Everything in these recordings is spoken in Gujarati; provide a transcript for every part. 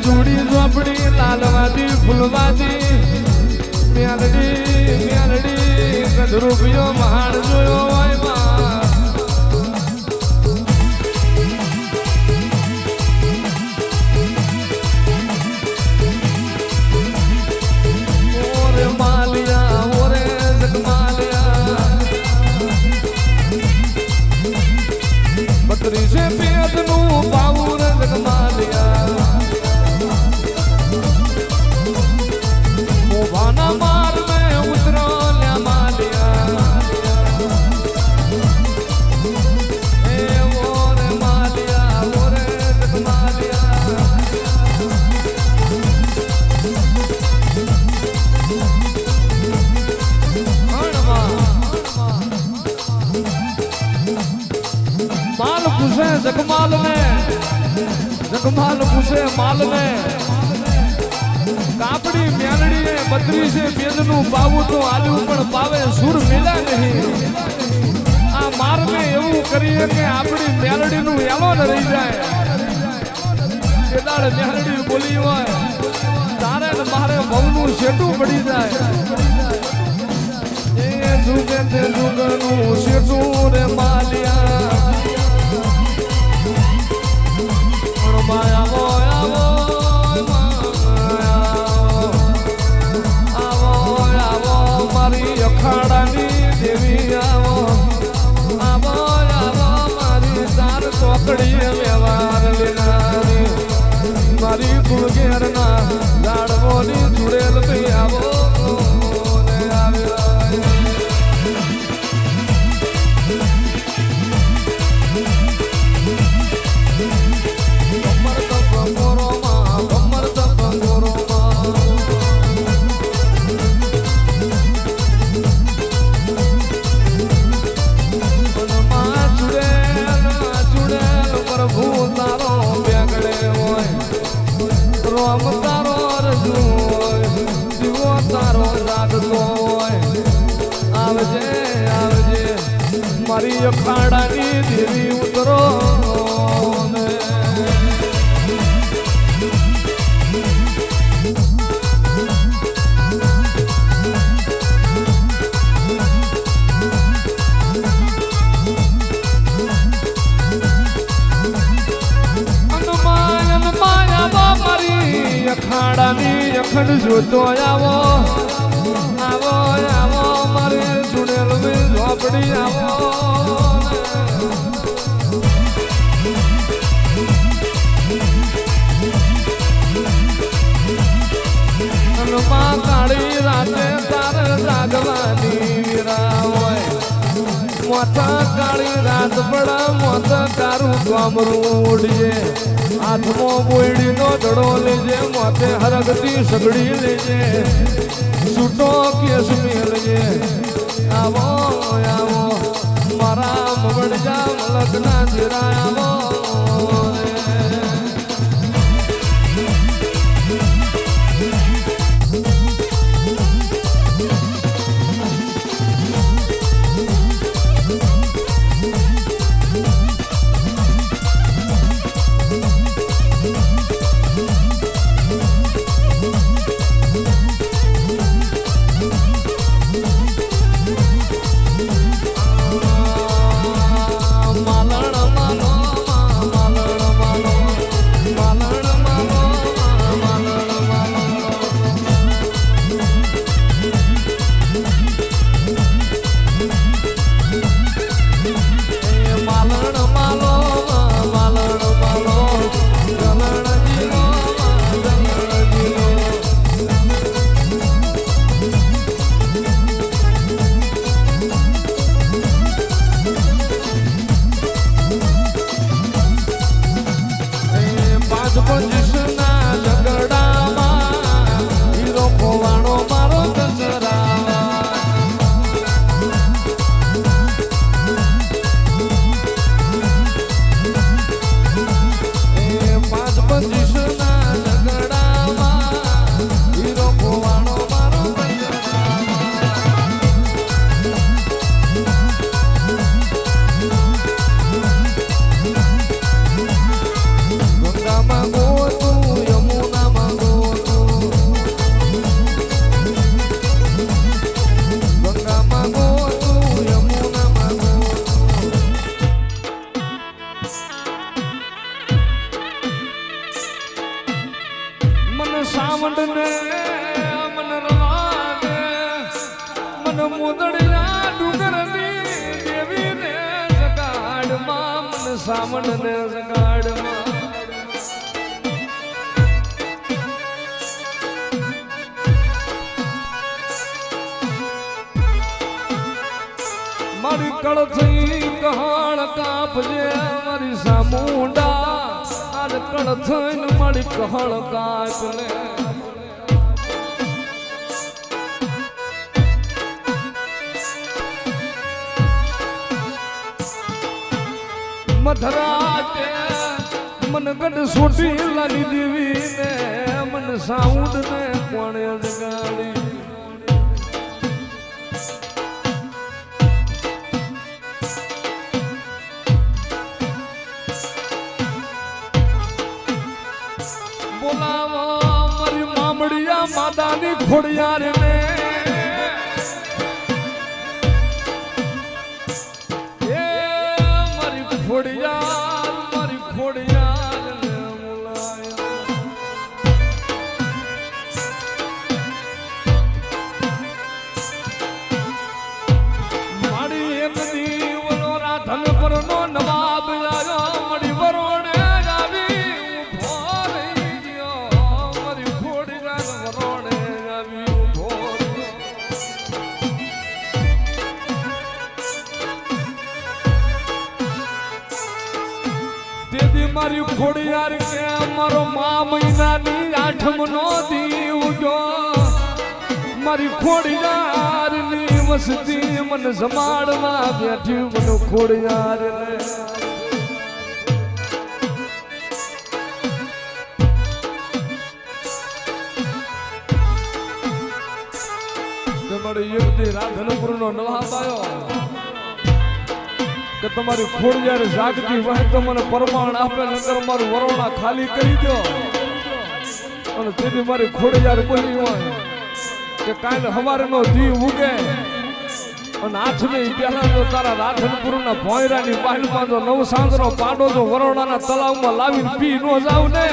જુડી ઝોપડી લાલવાદી ફૂલવાદી મેલડી મેલડી કદરૂપિયો મહાન જોયો હોય માં ઓરે માલિયા ઓરે જગમાલિયા બત્રીસે પેટનું પાવું જગમાલિયા મોભાના માર મેં ઉતરો લ્યા માલિયા એ ઓરે માલિયા ઓરે જગમાલિયા माल पूछे जगमाल ने जगमाल पूछे माल ने कापड़ी म्यालड़ी ने बदरी से बेदनु पावू तो आलू पण पावे सुर मिला नहीं आ मार में એવું કરીએ કે આપણી म्यालड़ी નું એલો ન રહી જાય કેદાળ म्यालड़ी બોલી હોય તારે ને મારે ભવનું શેટું પડી જાય એ જુગે તે જુગનું શેટું રે માલિયા આવો આવો આવો આવો મારી અખાડાની દેવી આવો આવો આવો મારી તાર ચોકડી વ્યવહાર લેનારી મારી કુળગેરના લાડવોની જુડેલ ભાઈ આવો મારી અખાડાની દેવી ઉતરો મારી અખાડાની અખંડ જોતો આવો આવો આવો મારે સુનેલ મેં ઝોપડી આવો માં કાળી રાતે તારે જાગવાની વીરા હોય મોટા કાળી રાત પડા મોટા તારું ગામરું ઉડીએ હાથમાં બોયડીનો ધડો લેજે મોતે હરગતી સગડી લેજે છૂટો કેસ મેલજે આવો આવો મારા મવડજા મલકના જીરા આવો માલણ માનો મન મોદડિયા ડુંગરની દેવી ને જગાડમાં મન સામણ ને જગાડમાં મારી કળથી કહાણ કાપજે મારી સામુંડા આજ કળથઈને મારી કહાણ કાપલે મધરાતે મન ગઢ સોટી લાલી દેવી ને મન સાઉન્ડ ને કોણે જગાડી બોલાવો મારી મામડિયા માદાની ખોડિયાર ને ખોડિયાર મારી ખોડિયાર ને મારી એક દીવનો રાધન પર નો નવાબ આવ્યો મળી વરોણે આવી ઉભો રહી ગયો મારી ખોડિયાર વરોણે આવી ઉભો મારી ખોડિયાર કે મારો મા મહિનાની 8મ નો દીવ ગયો મારી ખોડિયાર ની વસતી મન જમાડવા બેઠી મનો ખોડિયાર ને તમારી યુવતી રાધનપુર નો નવાબ આવ્યો કે તમારી ખોડિયાર જાગતી હોય તો મને પરમાણ આપે નગર મારું વરોણા ખાલી કરી દો અને તેથી મારી ખોડિયાર બોલી હોય કે કાલ હવારનો દી ઉગે અને 8મી પહેલા જો તારા રાધનપુરના ભોયરાની બાજુમાં જો નવસાંગનો પાડો જો વરોણાના તળાવમાં લાવીને પી ન જાવ ને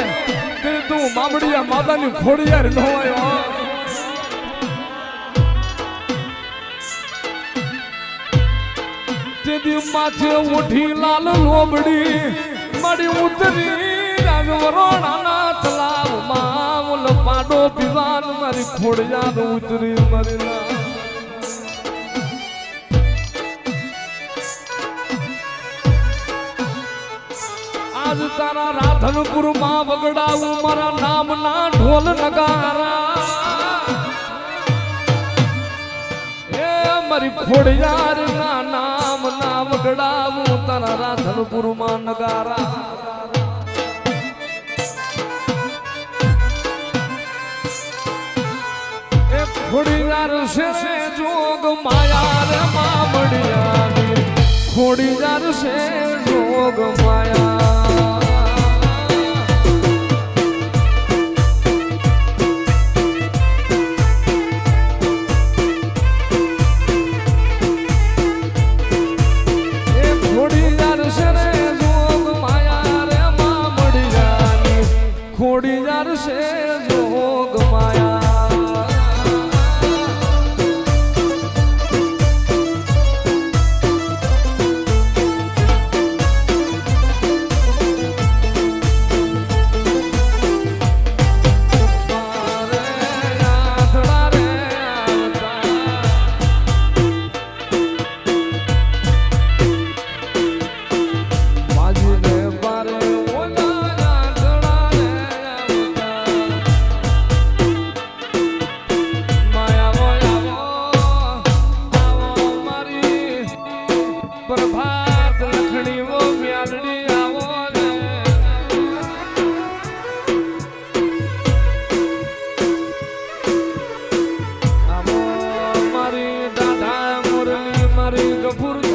તે તું મામડિયા માતાની ખોડિયાર ન હોય માથે ઉઠી લાલ લોબડી મારી ઉતરી રાજવરોણાના તલાવમાં ઓલ પાડો પીવાન મારી ખોડિયાર ઉતરી મારી આજ તારા રાધનપુરમાં વગડાવું મારા નામના ઢોલ નગારા મારી ખોડિયાર ના નામ ના વગડાવું તારા રાધનપુરમાં નગારા એ ખોડિયાર છે જોગ માયા રે મામડિયાની ખોડિયાર છે જોગ માયા ખોડિયાર છે જોગ માયા પ્રભાત લખણી વો મ્યાલડી આવો ને આવો મારી દાદા મુરલી મારી ગફુર